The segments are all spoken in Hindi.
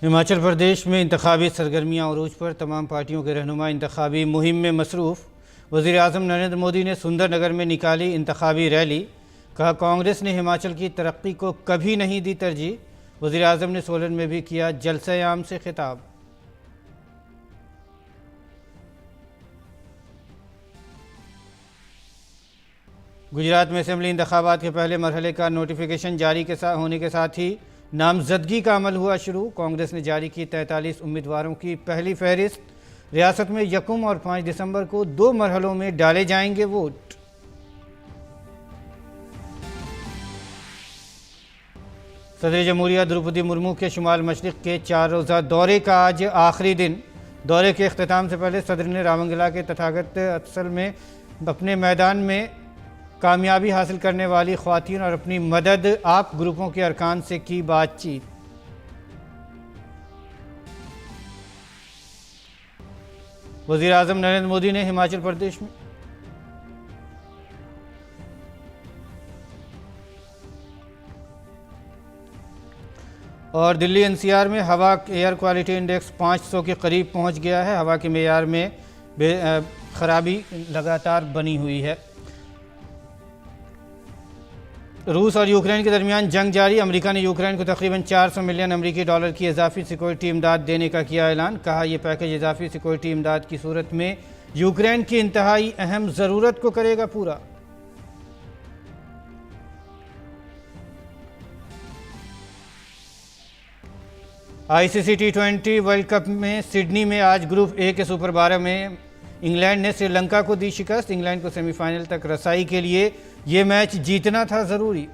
हिमाचल प्रदेश में इंतखाबी सरगर्मियाँ अरूज पर, तमाम पार्टियों के रहनुमा इंतखाबी मुहिम में मसरूफ़। वज़ीर-ए-आज़म नरेंद्र मोदी ने सुंदरनगर में निकाली इंतखाबी रैली। कहा, कांग्रेस ने हिमाचल की तरक्की को कभी नहीं दी तरजीह। वज़ीर-ए-आज़म ने सोलन में भी किया जलसे-ए-आम से खिताब। गुजरात में असेंबली इंतखाबात के पहले मरहले का नोटिफिकेशन जारी होने के साथ ही नामजदगी का अमल हुआ शुरू। कांग्रेस ने जारी की 43 उम्मीदवारों की पहली फहरिस्त। रियासत में 1 और 5 दिसंबर को 2 मरहलों में डाले जाएंगे वोट। सदर जमहूरिया द्रौपदी मुर्मू के शुमाल मशरिक़ के 4 रोज़ा दौरे का आज आखिरी दिन। दौरे के अख्ताम से पहले सदर ने रामंगला के तथागत असल में अपने मैदान में कामयाबी हासिल करने वाली ख्वातीन और अपनी मदद आप ग्रुपों के अरकान से की बातचीत। वज़ीर-ए-आज़म नरेंद्र मोदी ने हिमाचल प्रदेश में और दिल्ली एनसीआर में हवा एयर क्वालिटी इंडेक्स 500 के करीब पहुंच गया है। हवा के मेयार में खराबी लगातार बनी हुई है। रूस और यूक्रेन के दरमियान जंग जारी। अमेरिका ने यूक्रेन को तकरीबन 400 मिलियन अमेरिकी डॉलर की इजाफी सिक्योरिटी इमदाद देने का किया ऐलान। कहा, यह पैकेज इजाफी सिक्योरिटी इमदाद की सूरत में यूक्रेन की इंतहाई अहम ज़रूरत को करेगा पूरा। आईसीसी T20 वर्ल्ड कप में सिडनी में आज ग्रुप ए के सुपर 12 में इंग्लैंड ने श्रीलंका को दी शिकस्त। इंग्लैंड को सेमीफाइनल तक रसाई के लिए ये मैच जीतना था जरूरी।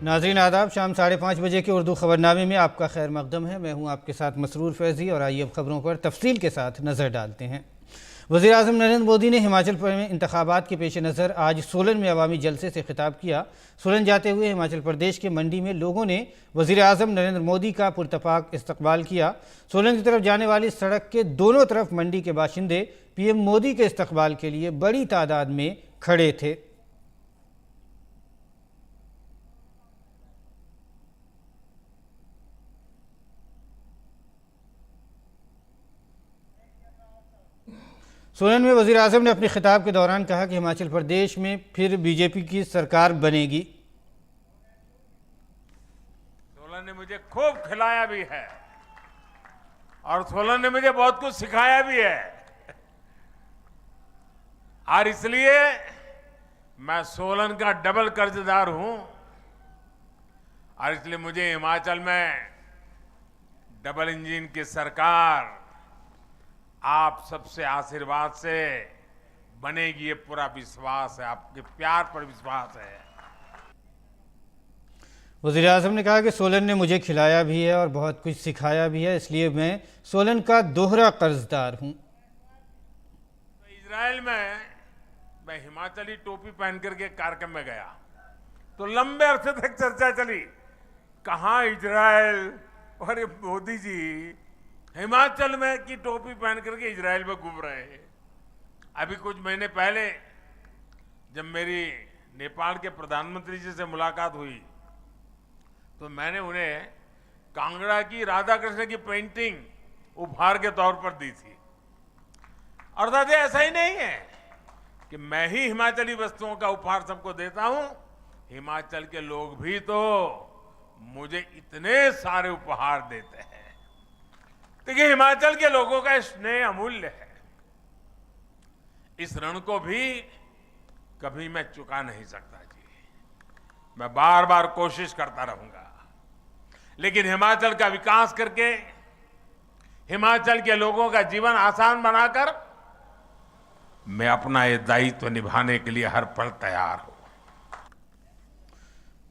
नाज़रीन आदाब, शाम 5:30 बजे के उर्दू खबरनामे में आपका खैर मकदम है। मैं हूं आपके साथ मसरूर फैज़ी और आइए अब खबरों पर तफसील के साथ नज़र डालते हैं। वज़ीर-ए-आज़म नरेंद्र मोदी ने हिमाचल में इंतखाबात के पेश नज़र आज सोलन में अवामी जलसे से खिताब किया। सोलन जाते हुए हिमाचल प्रदेश के मंडी में लोगों ने वज़ीर-ए-आज़म नरेंद्र मोदी का पुरतपाक इस्तकबाल किया। सोलन की तरफ जाने वाली सड़क के दोनों तरफ मंडी के बाशिंदे पीएम मोदी के इस्तकबाल के लिए बड़ी तादाद में खड़े थे। सोलन में वज़ीर-ए-आज़म ने अपने खिताब के दौरान कहा कि हिमाचल प्रदेश में फिर बीजेपी की सरकार बनेगी। सोलन ने मुझे खूब खिलाया भी है और सोलन ने मुझे बहुत कुछ सिखाया भी है और इसलिए मैं सोलन का डबल कर्जदार हूं और इसलिए मुझे हिमाचल में डबल इंजन की सरकार आप सबसे आशीर्वाद से बनेगी, ये पूरा विश्वास है, आपके प्यार पर विश्वास है। वज़ीर-ए-आज़म ने कहा कि सोलन ने मुझे खिलाया भी है और बहुत कुछ सिखाया भी है, इसलिए मैं सोलन का दोहरा कर्जदार हूं। इजराइल में मैं हिमाचली टोपी पहन करके कार्यक्रम में गया तो लंबे अरसे तक चर्चा चली, कहां इजराइल और मोदी जी हिमाचल में की टोपी पहन करके इजराइल में घूम रहे हैं। अभी कुछ महीने पहले जब मेरी नेपाल के प्रधानमंत्री जी से मुलाकात हुई तो मैंने उन्हें कांगड़ा की राधा कृष्ण की पेंटिंग उपहार के तौर पर दी थी। और दादा ऐसा ही नहीं है कि मैं ही हिमाचली वस्तुओं का उपहार सबको देता हूं, हिमाचल के लोग भी तो मुझे इतने सारे उपहार देते हैं। देखिए, हिमाचल के लोगों का स्नेह अमूल्य है। इस ऋण को भी कभी मैं चुका नहीं सकता जी। मैं बार बार कोशिश करता रहूंगा, लेकिन हिमाचल का विकास करके हिमाचल के लोगों का जीवन आसान बनाकर मैं अपना ये दायित्व निभाने के लिए हर पल तैयार हूं।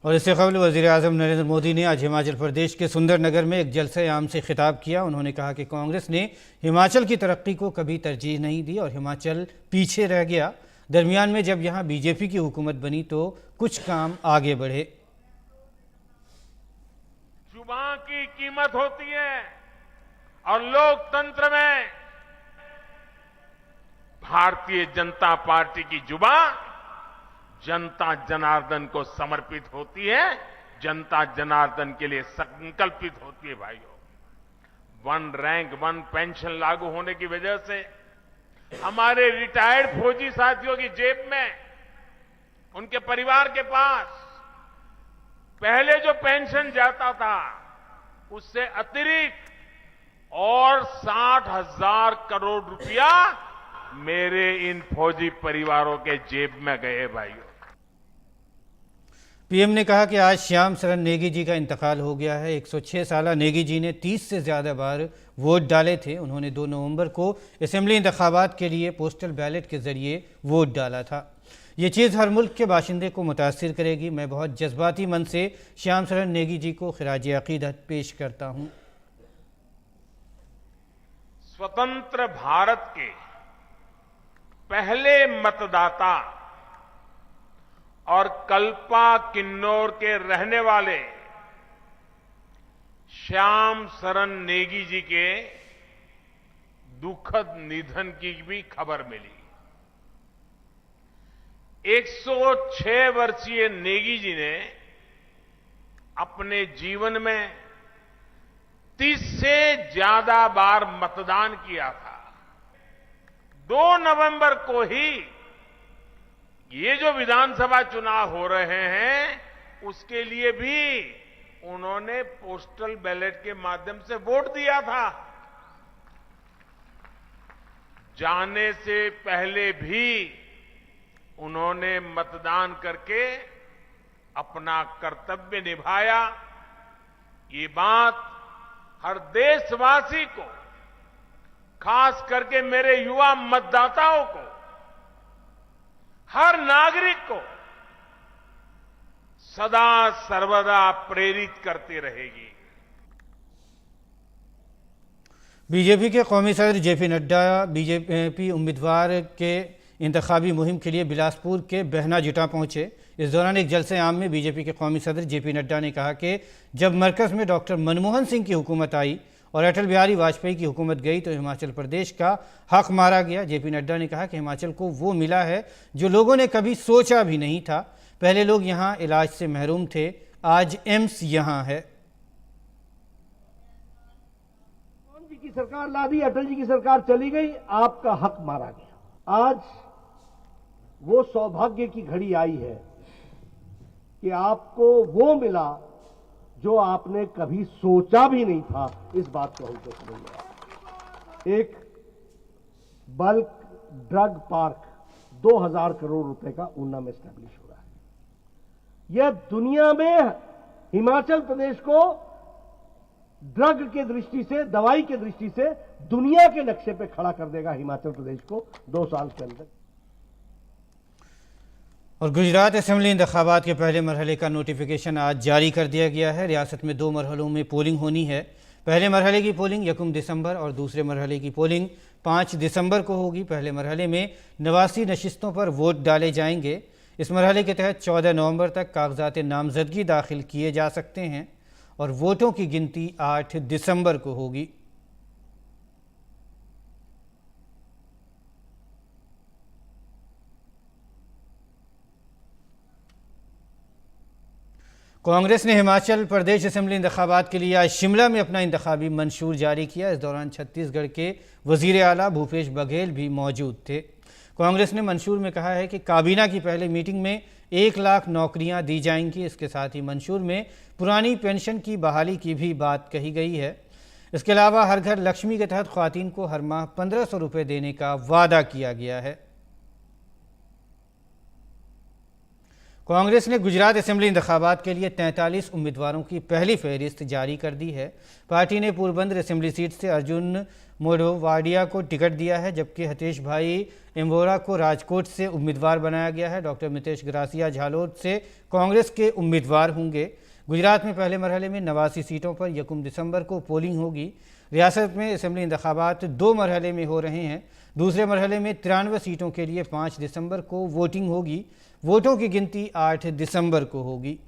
और इससे कबल वज़ीर-ए-आज़म नरेंद्र मोदी ने आज हिमाचल प्रदेश के सुंदरनगर में एक जलसे-ए-आम से खिताब किया। उन्होंने कहा कि कांग्रेस ने हिमाचल की तरक्की को कभी तरजीह नहीं दी और हिमाचल पीछे रह गया। दरमियान में जब यहाँ बीजेपी की हुकूमत बनी तो कुछ काम आगे बढ़े। जुबान की कीमत होती है और लोकतंत्र में भारतीय जनता पार्टी की जुबान जनता जनार्दन को समर्पित होती है, जनता जनार्दन के लिए संकल्पित होती है। भाइयों, वन रैंक वन पेंशन लागू होने की वजह से हमारे रिटायर्ड फौजी साथियों की जेब में, उनके परिवार के पास पहले जो पेंशन जाता था उससे अतिरिक्त और 60,000 करोड़ रुपया मेरे इन फौजी परिवारों के जेब में गए। भाइयों, पीएम ने कहा कि आज श्याम शरण नेगी जी का इंतकाल हो गया है। 106 साला नेगी जी ने 30 से ज़्यादा बार वोट डाले थे। उन्होंने 2 नवंबर को असेंबली इंतखाबात के लिए पोस्टल बैलेट के ज़रिए वोट डाला था। ये चीज़ हर मुल्क के बाशिंदे को मुतासिर करेगी। मैं बहुत जज्बाती मन से श्याम शरण नेगी जी को खिराज अकीदत पेश करता हूँ। स्वतंत्र भारत के पहले मतदाता और कल्पा किन्नौर के रहने वाले श्याम शरण नेगी जी के दुखद निधन की भी खबर मिली। 106 वर्षीय नेगी जी ने अपने जीवन में 30 से ज्यादा बार मतदान किया था। 2 नवंबर को ही ये जो विधानसभा चुनाव हो रहे हैं उसके लिए भी उन्होंने पोस्टल बैलेट के माध्यम से वोट दिया था। जाने से पहले भी उन्होंने मतदान करके अपना कर्तव्य निभाया। ये बात हर देशवासी को, खास करके मेरे युवा मतदाताओं को, हर नागरिक को सदा सर्वदा प्रेरित करती रहेगी। बीजेपी के कौमी सदर जेपी नड्डा बीजेपी उम्मीदवार के इंतखाबी मुहिम के लिए बिलासपुर के बहना जिटा पहुंचे। इस दौरान एक जलसे आम में बीजेपी के कौमी सदर जेपी नड्डा ने कहा कि जब मरकज़ में डॉक्टर मनमोहन सिंह की हुकूमत आई और अटल बिहारी वाजपेयी की हुकूमत गई तो हिमाचल प्रदेश का हक मारा गया। जेपी नड्डा ने कहा कि हिमाचल को वो मिला है जो लोगों ने कभी सोचा भी नहीं था। पहले लोग यहाँ इलाज से महरूम थे, आज एम्स यहाँ है। जी की सरकार ला दी, अटल जी की सरकार चली गई, आपका हक मारा गया। आज वो सौभाग्य की घड़ी आई है कि आपको वो मिला जो आपने कभी सोचा भी नहीं था। इस बात को हमको समझना। एक बल्क ड्रग पार्क 2000 करोड़ रुपए का ऊना में स्टैब्लिश हो रहा है। यह दुनिया में हिमाचल प्रदेश को ड्रग के दृष्टि से, दवाई के दृष्टि से दुनिया के नक्शे पे खड़ा कर देगा हिमाचल प्रदेश को 2 साल के अंदर। और गुजरात असेंबली इंतखाबात के पहले मरहले का नोटिफिकेशन आज जारी कर दिया गया है। रियासत में 2 मरहलों में पोलिंग होनी है। पहले मरहले की पोलिंग 1 दिसंबर और दूसरे मरहले की पोलिंग 5 दिसंबर को होगी। पहले मरहले में 89 नशिस्तों पर वोट डाले जाएंगे। इस मरहले के तहत 14 नवंबर तक कागजात नामजदगी दाखिल किए जा सकते हैं और वोटों की गिनती 8 दिसंबर को होगी। कांग्रेस ने हिमाचल प्रदेश असेंबली इंतखाबात के लिए आज शिमला में अपना इंतखाबी मंशूर जारी किया। इस दौरान छत्तीसगढ़ के वजीर आला भूपेश बघेल भी मौजूद थे। कांग्रेस ने मंशूर में कहा है कि काबीना की पहले मीटिंग में 1 लाख नौकरियां दी जाएंगी। इसके साथ ही मंशूर में पुरानी पेंशन की बहाली की भी बात कही गई है। इसके अलावा हर घर लक्ष्मी के तहत ख्वातीन को हर माह 1500 रुपये देने का वादा किया गया है। कांग्रेस ने गुजरात असेंबली इंतखाबात के लिए 43 उम्मीदवारों की पहली फहरिस्त जारी कर दी है। पार्टी ने पोरबंदर असेंबली सीट से अर्जुन मोढवाडिया को टिकट दिया है, जबकि हतेश भाई एम्बोरा को राजकोट से उम्मीदवार बनाया गया है। डॉक्टर मितेश ग्रासिया झालोद से कांग्रेस के उम्मीदवार होंगे। गुजरात में पहले मरहले में 89 सीटों पर 1 दिसंबर को पोलिंग होगी। रियासत में असेंबली इंतखाबात 2 मरहले में हो रहे हैं। दूसरे मरहले में 93 सीटों के लिए 5 दिसंबर को वोटिंग होगी। वोटों की गिनती 8 दिसंबर को होगी।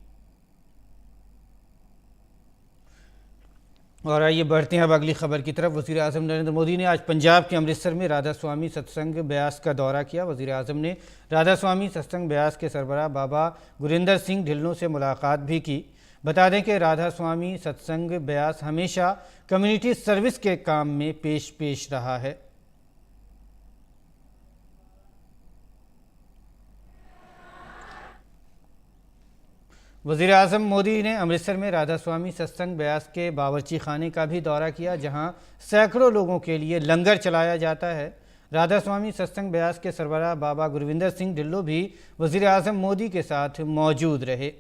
और आइए बढ़ते हैं अब अगली खबर की तरफ। वज़ीर आज़म नरेंद्र मोदी ने आज पंजाब के अमृतसर में राधा स्वामी सत्संग ब्यास का दौरा किया। वज़ीर आज़म ने राधा स्वामी सत्संग ब्यास के सरबराह बाबा गुरिंदर सिंह ढिल्लों से मुलाकात भी की। बता दें कि राधा स्वामी सत्संग ब्यास हमेशा कम्युनिटी सर्विस के काम में पेश रहा है। वज़ीर आज़म मोदी ने अमृतसर में राधा स्वामी सत्संग ब्यास के बावर्ची खाने का भी दौरा किया, जहां सैकड़ों लोगों के लिए लंगर चलाया जाता है। राधा स्वामी सत्संग ब्यास के सरबराह बाबा गुरविंदर सिंह ढिल्लों भी वज़ीर आज़म मोदी के साथ मौजूद रहे।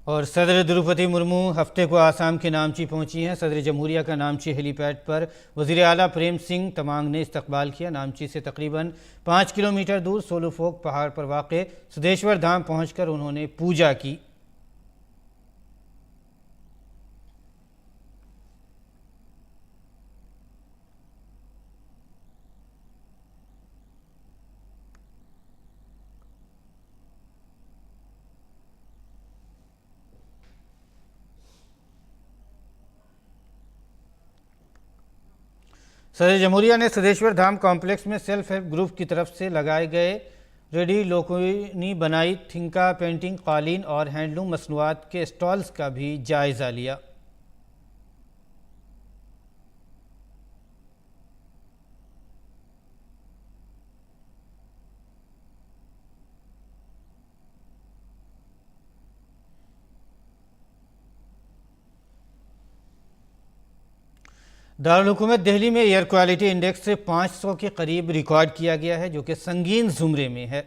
और सदर द्रौपदी मुर्मू हफ्ते को आसाम के नामची पहुंची हैं। सदर जमहूरिया का नामची हेलीपैड पर वज़ीर आला प्रेम सिंह तमांग ने इस्तकबाल किया। नामची से तकरीबन 5 किलोमीटर दूर सोलुफोक पहाड़ पर वाक़ सिद्धेश्वर धाम पहुंचकर उन्होंने पूजा की। सदर जमहूरिया ने सिद्धेश्वर धाम कॉम्प्लेक्स में सेल्फ हेल्प ग्रुप की तरफ से लगाए गए रेडी लोकोनी बनाई थिंका पेंटिंग, कालीन और हैंडलूम मसनूआत के स्टॉल्स का भी जायज़ा लिया। दारुल हुकूमत दिल्ली में एयर क्वालिटी इंडेक्स 500 के करीब रिकॉर्ड किया गया है, जो कि संगीन ज़ुमरे में है।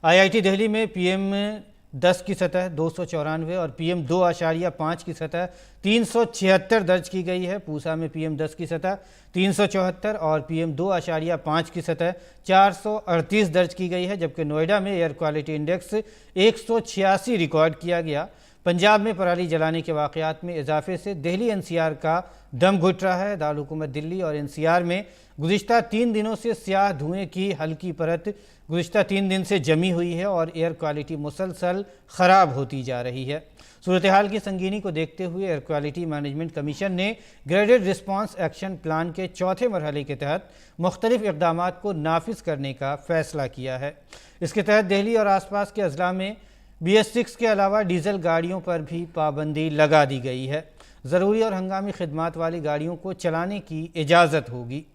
आईआईटी दिल्ली में PM10 की सतह 294 और PM2.5 की सतह 376 दर्ज की गई है। पूसा में PM10 की सतह 374 और PM2.5 की सतह 438 दर्ज की गई है, जबकि नोएडा में एयर क्वालिटी इंडेक्स 186 रिकॉर्ड किया गया। पंजाब में पराली जलाने के वाक़यात में इजाफे से दिल्ली NCR का दम घुट रहा है। दारुल हुकूमत दिल्ली और NCR में गुज़िश्ता 3 दिनों से स्याह धुएं की हल्की परत गुज़िश्ता 3 दिन से जमी हुई है और एयर क्वालिटी मुसलसल ख़राब होती जा रही है। सूरत हाल की संगीनी को देखते हुए एयर क्वालिटी मैनेजमेंट कमीशन ने ग्रेडेड रिस्पांस एक्शन प्लान के चौथे मरहले के तहत मुख्तलिफ इक़दामात को नाफिज करने का फ़ैसला किया है। इसके तहत दिल्ली और आसपास के अजला में BS6 के अलावा डीजल गाड़ियों पर भी पाबंदी लगा दी गई है। ज़रूरी और हंगामी खिदमात वाली गाड़ियों को चलाने की इजाज़त होगी।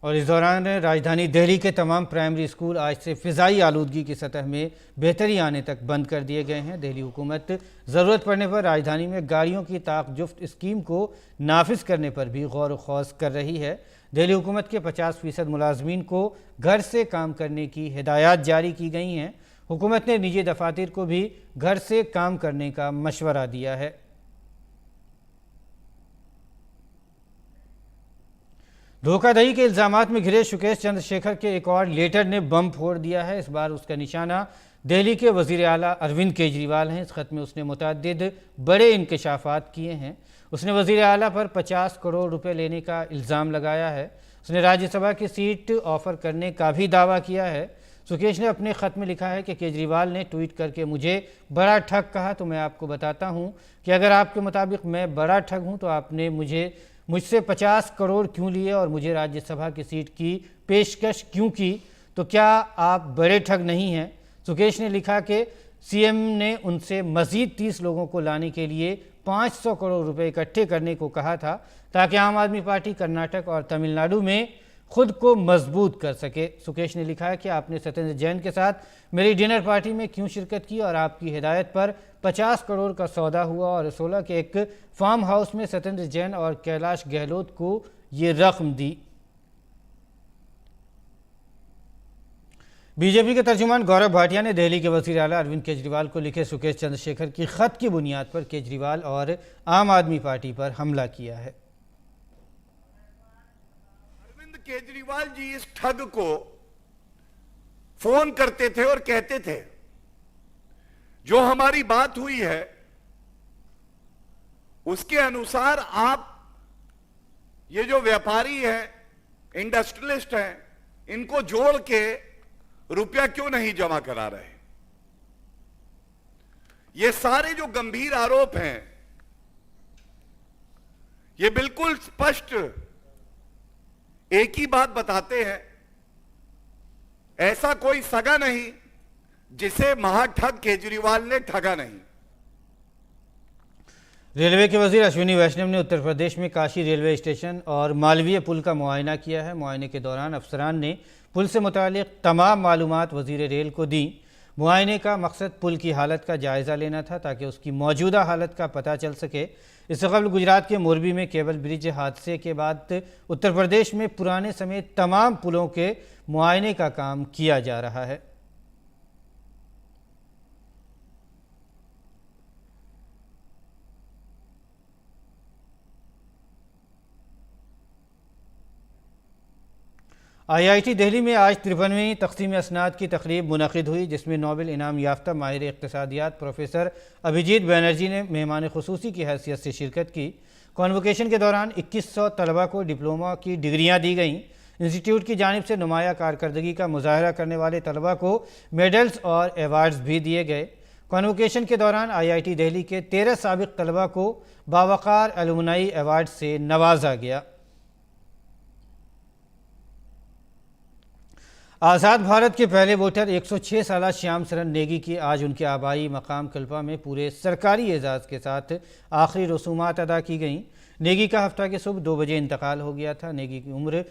और इस दौरान राजधानी दिल्ली के तमाम प्राइमरी स्कूल आज से फ़िज़ाई आलूदगी की सतह में बेहतरी आने तक बंद कर दिए गए हैं। दिल्ली हुकूमत ज़रूरत पड़ने पर राजधानी में गाड़ियों की ताक़जुफ़्त स्कीम को नाफिज करने पर भी गौर व खौस कर रही है। दिल्ली हुकूमत के 50% मुलाजमीन को घर से काम करने की हिदायत जारी की गई हैं। हुकूमत ने निजी दफातर को भी घर से काम करने का मशवरा दिया है। धोखाधड़ी के इल्ज़ामात में घिरे शुकेश चंद्रशेखर के एक और लेटर ने बम फोड़ दिया है। इस बार उसका निशाना दिल्ली के वज़ीर आला अरविंद केजरीवाल हैं। इस ख़त में उसने मुतअद्दिद बड़े इंकशाफात किए हैं। उसने वज़ीर आला पर 50 करोड़ रुपए लेने का इल्ज़ाम लगाया है। उसने राज्यसभा की सीट ऑफ़र करने का भी दावा किया है। सुकेश ने अपने ख़त में लिखा है कि केजरीवाल ने ट्वीट करके मुझे बड़ा ठग कहा, तो मैं आपको बताता हूं कि अगर आपके मुताबिक मैं बड़ा ठग हूं तो आपने मुझसे 50 करोड़ क्यों लिए और मुझे राज्यसभा की सीट की पेशकश क्यों की? तो क्या आप बड़े ठग नहीं हैं? सुकेश ने लिखा कि CM ने उनसे मज़ीद 30 लोगों को लाने के लिए 500 करोड़ रुपए इकट्ठे करने को कहा था, ताकि आम आदमी पार्टी कर्नाटक और तमिलनाडु में खुद को मजबूत कर सके। सुकेश ने लिखा है कि आपने सत्येंद्र जैन के साथ मेरी डिनर पार्टी में क्यों शिरकत की और आपकी हिदायत पर 50 करोड़ का सौदा हुआ और 16 के एक फार्म हाउस में सत्येंद्र जैन और कैलाश गहलोत को ये रकम दी। बीजेपी के तर्जुमान गौरव भाटिया ने दिल्ली के वज़ीर आला अरविंद केजरीवाल को लिखे सुकेश चंद्रशेखर की खत की बुनियाद पर केजरीवाल और आम आदमी पार्टी पर हमला किया है। अरविंद केजरीवाल जी इस ठग को फोन करते थे और कहते थे जो हमारी बात हुई है उसके अनुसार आप ये जो व्यापारी हैं, इंडस्ट्रियलिस्ट हैं, इनको जोड़ के रुपया क्यों नहीं जमा करा रहे। ये सारे जो गंभीर आरोप हैं ये बिल्कुल स्पष्ट एक ही बात बताते हैं, ऐसा कोई सगा नहीं जिसे महाठग केजरीवाल ने ठगा नहीं। रेलवे के वजीर अश्विनी वैष्णव ने उत्तर प्रदेश में काशी रेलवे स्टेशन और मालवीय पुल का मुआयना किया है। मुआयने के दौरान अफसरान ने पुल से मुतालिक तमाम मालूमात वजीर रेल को दी। मुआयने का मकसद पुल की हालत का जायज़ा लेना था ताकि उसकी मौजूदा हालत का पता चल सके। इससे कबल गुजरात के मोरबी में केबल ब्रिज हादसे के बाद उत्तर प्रदेश में पुराने समेत तमाम पुलों के मुआयने का काम किया जा रहा है। IIT दिल्ली में आज 53वीं तक़सीम असनाद की तकरीब मुनक़िद हुई, जिसमें नोबेल इनाम याफ्ता माहिर इक़्तिसादियात प्रोफेसर अभिजीत बनर्जी ने मेहमान ख़ुसूसी की हैसियत से शिरकत की। कॉन्वोकेशन के दौरान 2100 तलबा को डिप्लोमा की डिग्रियाँ दी गईं। इंस्टीट्यूट की जानिब से नुमाया कारकर्दगी का मुज़ाहरा करने वाले तलबा को मेडल्स और एवार्ड्स भी दिए गए। कॉन्वोकेशन के दौरान IIT दिल्ली के 13 साबिक़ तलबा को बावक़ार एलुमनाई एवार्ड से नवाजा गया। आज़ाद भारत के पहले वोटर 106 साला श्याम शरण नेगी की आज उनके आबाई मकाम कल्पा में पूरे सरकारी एजाज़ के साथ आखिरी रसूमात अदा की गईं। नेगी का हफ्ता के सुबह 2 बजे इंतकाल हो गया था। नेगी की उम्र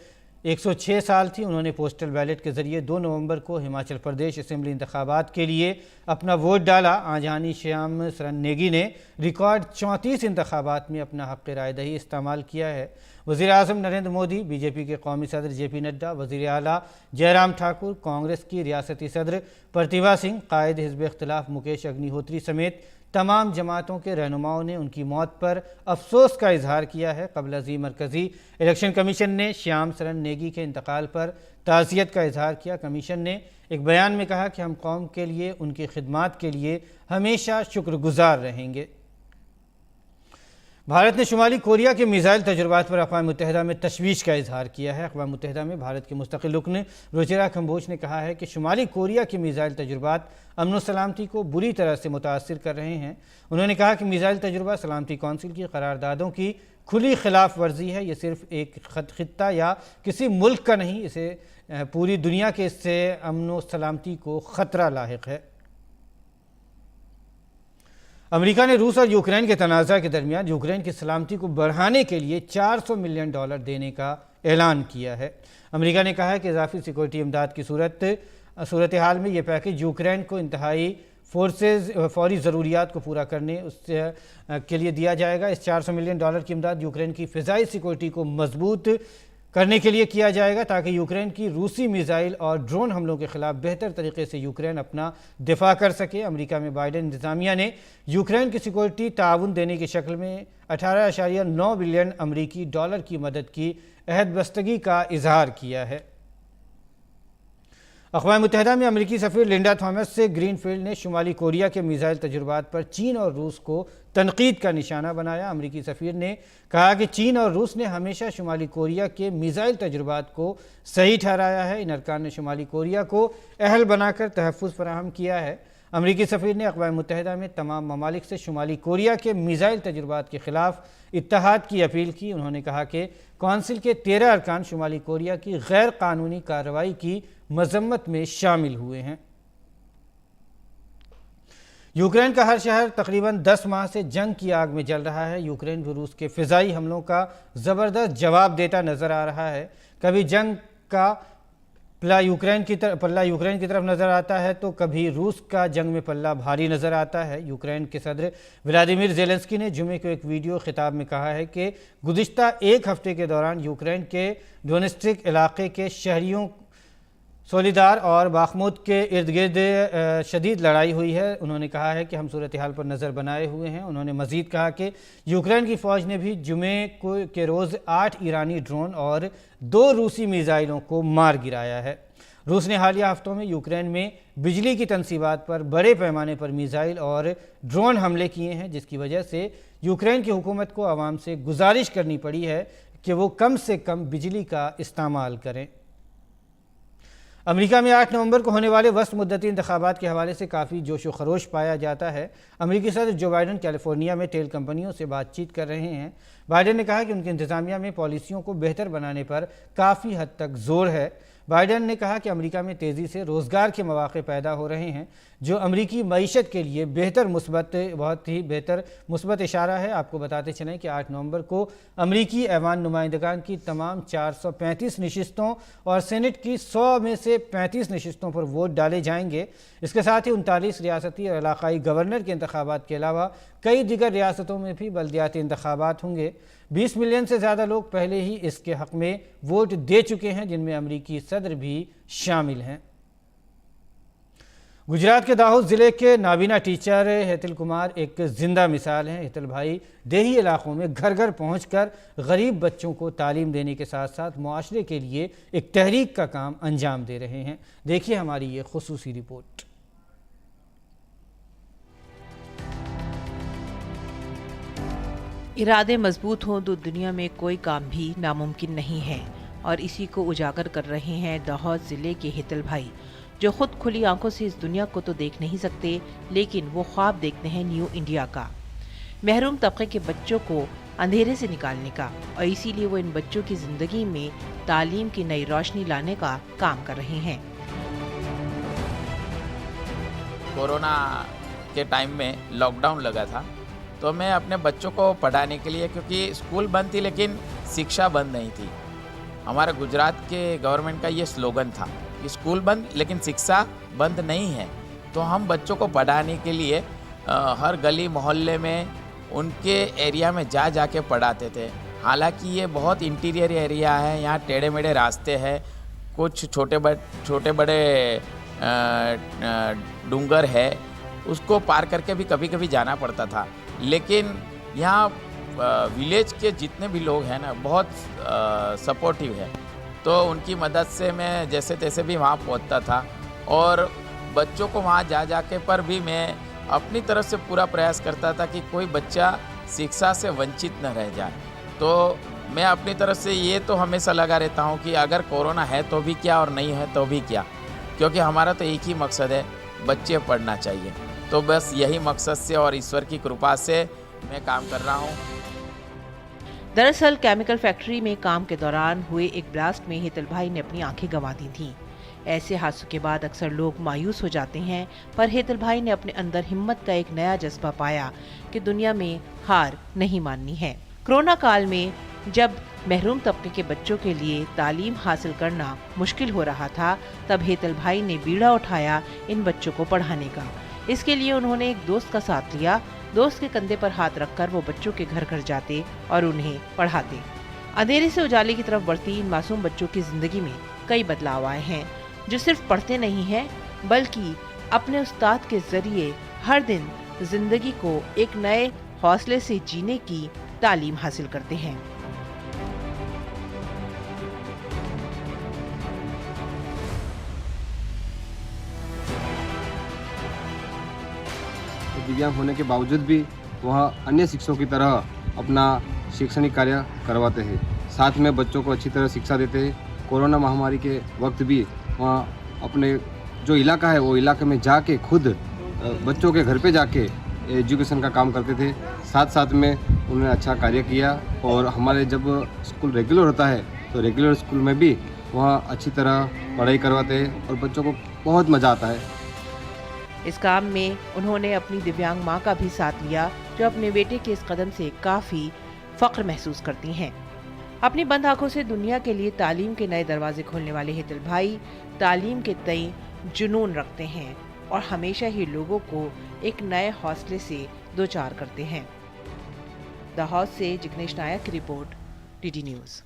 106 साल थी। उन्होंने पोस्टल बैलेट के ज़रिए 2 नवंबर को हिमाचल प्रदेश असेंबली इंतखाबात के लिए अपना वोट डाला। आजानी श्याम शरण नेगी ने रिकॉर्ड 34 इंतखाबात में अपना हक़ राय दही इस्तेमाल किया है। वज़ीर आज़म नरेंद्र मोदी, बीजेपी के कौमी सदर JP नड्डा, वज़ीर आला जयराम ठाकुर, कांग्रेस की रियासती सदर प्रतिभा सिंह, कायद हिज़्ब इख्तिलाफ मुकेश अग्निहोत्री समेत तमाम जमातों के रहनुमाओं ने उनकी मौत पर अफसोस का इजहार किया है। कबल अज़ी मरकज़ी इलेक्शन कमीशन ने श्याम शरण नेगी के इंतकाल पर ताज़ियत का इजहार किया। कमीशन ने एक बयान में कहा कि हम कौम के लिए उनकी खिदमात के लिए हमेशा शुक्रगुजार रहेंगे। भारत ने शुमाली कोरिया के मिसाइल तजुर्बात पर अक़वाम मुत्तहिदा में तशवीश का इजहार किया है। अक़वाम मुत्तहिदा में भारत के मुस्तक़िल रुकन रुचिरा कंबोज ने कहा है कि शुमाली कोरिया के मिसाइल तजुर्बात अमन व सलामती को बुरी तरह से मुतासिर कर रहे हैं। उन्होंने कहा कि मिसाइल तजुर्बा सलामती कौंसिल की करारदादों की खुली खिलाफ वर्जी है। ये सिर्फ एक खित्ता या किसी मुल्क का नहीं, इसे पूरी दुनिया के इससे अमन व सलामती को ख़तरा लाहिक है। अमेरिका ने रूस और यूक्रेन के तनाज़ा के दरमियान यूक्रेन की सलामती को बढ़ाने के लिए $400 मिलियन देने का ऐलान किया है। अमेरिका ने कहा है कि इजाफी सिक्योरिटी इमदाद की सूरत हाल में यह पैकेज यूक्रेन को इंतहाई फौरी ज़रूरियात को पूरा करने के लिए दिया जाएगा। इस $400 मिलियन की इमदाद यूक्रेन की फ़िज़ाई सिक्योरिटी को मजबूत करने के लिए किया जाएगा ताकि यूक्रेन की रूसी मिसाइल और ड्रोन हमलों के खिलाफ बेहतर तरीके से यूक्रेन अपना दिफा कर सके। अमेरिका में बाइडेन इंतज़ामिया ने यूक्रेन की सिक्योरिटी ताउन देने की शक्ल में 18.9 बिलियन अमरीकी डॉलर की मदद की अहदबस्तगी का इजहार किया है। अक़वाम मुत्तहिदा में अमरीकी सफ़ीर लिंडा थॉमस से ग्रीनफील्ड ने शुमाली कोरिया के मिसाइल तजुर्बात पर चीन और रूस को तनकीद का निशाना बनाया। अमरीकी सफ़ीर ने कहा कि चीन और रूस ने हमेशा शुमाली कोरिया के मिसाइल तजुर्बात को सही ठहराया है। इन अरकान ने शुमाली कोरिया को अहल बनाकर तहफ़्फ़ुज़ फराहम किया है। अमरीकी सफ़ीर ने अक़वाम मुत्तहिदा में तमाम ममालिक से शुमाली कोरिया के मिसाइल तजुर्बात के ख़िलाफ़ इत्तेहाद की अपील की। उन्होंने कहा कि कौंसिल के 13 अरकान शुमाली कोरिया की गैर कानूनी कार्रवाई की मजम्मत में शामिल हुए हैं। यूक्रेन का हर शहर तकरीबन 10 माह से जंग की आग में जल रहा है। यूक्रेन भी रूस के फ़िज़ाई हमलों का ज़बरदस्त जवाब देता नज़र आ रहा है। कभी जंग का पल्ला यूक्रेन की तरफ नज़र आता है तो कभी रूस का जंग में पल्ला भारी नज़र आता है। यूक्रेन के सदर व्लादिमीर ज़ेलेंस्की ने जुमे को एक वीडियो खिताब में कहा है कि गुज़िश्ता एक हफ़्ते के दौरान यूक्रेन के डोनेस्टिक इलाके के शहरियों सोलीदार और बाखमुद के इर्द गिर्द शदीद लड़ाई हुई है। उन्होंने कहा है कि हम सूरत हाल पर नज़र बनाए हुए हैं। उन्होंने मज़ीद कहा कि यूक्रेन की फ़ौज ने भी जुमे के रोज़ 8 ईरानी ड्रोन और 2 रूसी मिसाइलों को मार गिराया है। रूस ने हालिया हफ्तों में यूक्रेन में बिजली की तनसीबात पर बड़े पैमाने पर मिसाइल और ड्रोन हमले किए हैं, जिसकी वजह से यूक्रेन की हुकूमत को आवाम से गुजारिश करनी पड़ी है कि वो कम से कम बिजली का इस्तेमाल करें। अमेरिका में 8 नवंबर को होने वाले वस्त मुद्दती इंतखाबात के हवाले से काफ़ी जोश व खरोश पाया जाता है। अमेरिकी सदर जो बाइडन कैलिफोर्निया में तेल कंपनियों से बातचीत कर रहे हैं। बाइडन ने कहा कि उनकी इंतज़ामिया में पॉलिसियों को बेहतर बनाने पर काफ़ी हद तक जोर है। बाइडन ने कहा कि अमेरिका में तेज़ी से रोज़गार के मौक़े पैदा हो रहे हैं, जो अमेरिकी मईशत के लिए बहुत ही बेहतर मुस्बत इशारा है। आपको बताते चलें कि 8 नवंबर को अमेरिकी ऐवान नुमाइंदगान की तमाम 435 नशिस्तों और सेनेट की 100 में से 35 नशिस्तों पर वोट डाले जाएंगे। इसके साथ ही 39 रियासती और इलाकाई गवर्नर के इंतखाबात के अलावा कई दीगर रियासतों में भी बल्दियाती इंतखाबात होंगे। 20 मिलियन से ज़्यादा लोग पहले ही इसके हक़ में वोट दे चुके हैं, जिनमें अमेरिकी सदर भी शामिल हैं। गुजरात के दाहोद ज़िले के नाबीना टीचर हेतल कुमार एक ज़िंदा मिसाल हैं। हेतल भाई देही इलाकों में घर घर पहुंचकर गरीब बच्चों को तालीम देने के साथ साथ मुआशरे के लिए एक तहरीक का काम अंजाम दे रहे हैं। देखिए हमारी ये खुसूसी रिपोर्ट। इरादे मजबूत हों तो दुनिया में कोई काम भी नामुमकिन नहीं है, और इसी को उजागर कर रहे हैं दाहोद ज़िले के हेतल भाई, जो खुद खुली आंखों से इस दुनिया को तो देख नहीं सकते, लेकिन वो ख्वाब देखते हैं न्यू इंडिया का, महरूम तबके के बच्चों को अंधेरे से निकालने का, और इसीलिए वो इन बच्चों की ज़िंदगी में तालीम की नई रोशनी लाने का काम कर रहे हैं। कोरोना के टाइम में लॉकडाउन लगा था, तो मैं अपने बच्चों को पढ़ाने के लिए, क्योंकि स्कूल बंद थी लेकिन शिक्षा बंद नहीं थी। हमारे गुजरात के गवर्नमेंट का ये स्लोगन था कि स्कूल बंद लेकिन शिक्षा बंद नहीं है। तो हम बच्चों को पढ़ाने के लिए हर गली मोहल्ले में उनके एरिया में जा के पढ़ाते थे। हालांकि ये बहुत इंटीरियर एरिया है, यहाँ टेढ़े मेढ़े रास्ते हैं, कुछ छोटे बड़े डूंगर है, उसको पार करके भी कभी कभी जाना पड़ता था। लेकिन यहाँ विलेज के जितने भी लोग हैं ना, बहुत सपोर्टिव है, तो उनकी मदद से मैं जैसे तैसे भी वहाँ पहुँचता था, और बच्चों को वहाँ जा के पर भी मैं अपनी तरफ से पूरा प्रयास करता था कि कोई बच्चा शिक्षा से वंचित न रह जाए। तो मैं अपनी तरफ से ये तो हमेशा लगा रहता हूँ कि अगर कोरोना है तो भी क्या और नहीं है तो भी क्या, क्योंकि हमारा तो एक ही मकसद है, बच्चे पढ़ना चाहिए। तो बस यही मकसद से और ईश्वर की कृपा से मैं काम कर रहा हूँ। दरअसल केमिकल फैक्ट्री में काम के दौरान हुए एक ब्लास्ट में हेतल भाई ने अपनी आंखें गंवा दी थीं। ऐसे हादसों के बाद अक्सर लोग मायूस हो जाते हैं, पर हेतल भाई ने अपने अंदर हिम्मत का एक नया जज्बा पाया कि दुनिया में हार नहीं माननी है। कोरोना काल में जब महरूम तबके के बच्चों के लिए तालीम हासिल करना मुश्किल हो रहा था, तब हेतल भाई ने बीड़ा उठाया इन बच्चों को पढ़ाने का। इसके लिए उन्होंने एक दोस्त का साथ लिया। दोस्त के कंधे पर हाथ रखकर वो बच्चों के घर घर जाते और उन्हें पढ़ाते। अंधेरे से उजाले की तरफ बढ़ती इन मासूम बच्चों की जिंदगी में कई बदलाव आए हैं, जो सिर्फ पढ़ते नहीं हैं, बल्कि अपने उस्ताद के जरिए हर दिन जिंदगी को एक नए हौसले से जीने की तालीम हासिल करते हैं। दिव्यांग होने के बावजूद भी वह अन्य शिक्षकों की तरह अपना शैक्षणिक कार्य करवाते हैं। साथ में बच्चों को अच्छी तरह शिक्षा देते हैं। कोरोना महामारी के वक्त भी वह अपने जो इलाका है वो इलाके में जाके खुद बच्चों के घर पे जाके एजुकेशन का काम करते थे। साथ साथ में उन्होंने अच्छा कार्य किया, और हमारे जब स्कूल रेगुलर होता है तो रेगुलर स्कूल में भी वह अच्छी तरह पढ़ाई करवाते हैं और बच्चों को बहुत मज़ा आता है। इस काम में उन्होंने अपनी दिव्यांग मां का भी साथ लिया, जो अपने बेटे के इस कदम से काफ़ी फख्र महसूस करती हैं। अपनी बंद आंखों से दुनिया के लिए तालीम के नए दरवाजे खोलने वाले हेतल भाई तालीम के तय जुनून रखते हैं और हमेशा ही लोगों को एक नए हौसले से दो चार करते हैं। दाहोद से जिग्नेश नायक की रिपोर्ट, डीडी न्यूज़।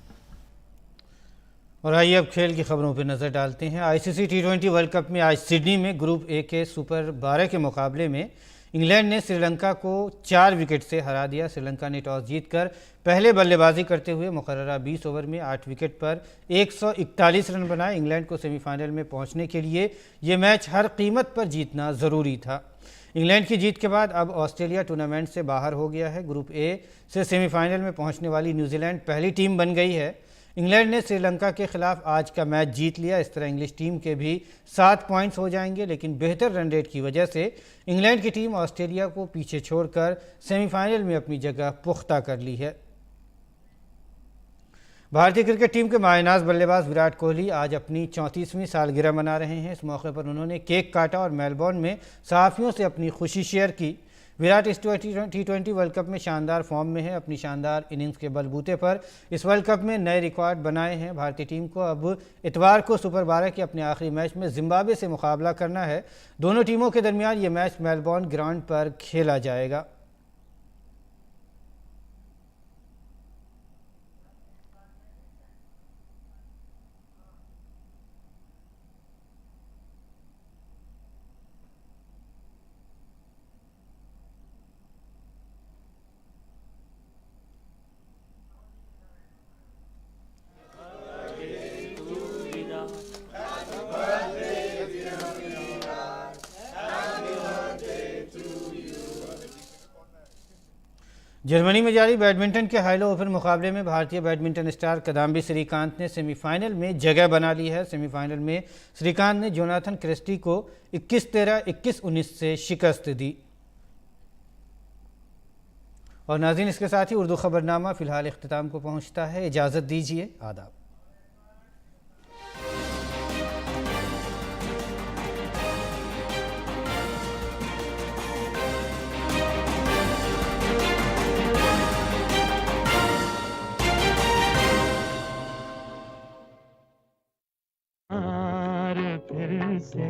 और आइए अब खेल की खबरों पर नज़र डालते हैं। आईसीसी टी20 वर्ल्ड कप में आज सिडनी में ग्रुप ए के सुपर 12 के मुकाबले में इंग्लैंड ने श्रीलंका को 4 विकेट से हरा दिया। श्रीलंका ने टॉस जीतकर पहले बल्लेबाजी करते हुए मुकर्ररा 20 ओवर में 8 विकेट पर 141 रन बनाए। इंग्लैंड को सेमीफाइनल में पहुंचने के लिए ये मैच हर कीमत पर जीतना ज़रूरी था। इंग्लैंड की जीत के बाद अब ऑस्ट्रेलिया टूर्नामेंट से बाहर हो गया है। ग्रुप ए से सेमीफाइनल में पहुंचने वाली न्यूजीलैंड पहली टीम बन गई है। इंग्लैंड ने श्रीलंका के खिलाफ आज का मैच जीत लिया। इस तरह इंग्लिश टीम के भी 7 पॉइंट्स हो जाएंगे, लेकिन बेहतर रन रेट की वजह से इंग्लैंड की टीम ऑस्ट्रेलिया को पीछे छोड़कर सेमीफाइनल में अपनी जगह पुख्ता कर ली है। भारतीय क्रिकेट टीम के मायनाज बल्लेबाज विराट कोहली आज अपनी 34वीं सालगिरह मना रहे हैं। इस मौके पर उन्होंने केक काटा और मेलबोर्न में सहाफ़ियों से अपनी खुशी शेयर की। विराट इस टी20 वर्ल्ड कप में शानदार फॉर्म में है। अपनी शानदार इनिंग्स के बलबूते पर इस वर्ल्ड कप में नए रिकॉर्ड बनाए हैं। भारतीय टीम को अब इतवार को सुपर 12 के अपने आखिरी मैच में जिम्बाब्वे से मुकाबला करना है। दोनों टीमों के दरमियान ये मैच मेलबोर्न ग्राउंड पर खेला जाएगा। जर्मनी में जारी बैडमिंटन के हाइलो ओपन मुकाबले में भारतीय बैडमिंटन स्टार किदाम्बी श्रीकांत ने सेमीफाइनल में जगह बना ली है। सेमीफाइनल में श्रीकांत ने जोनाथन क्रिस्टी को 21-13, 21-19 से शिकस्त दी। और नाज़रीन, इसके साथ ही उर्दू खबरनामा फ़िलहाल इख्तिताम को पहुँचता है। इजाज़त दीजिए, आदाब। फिर से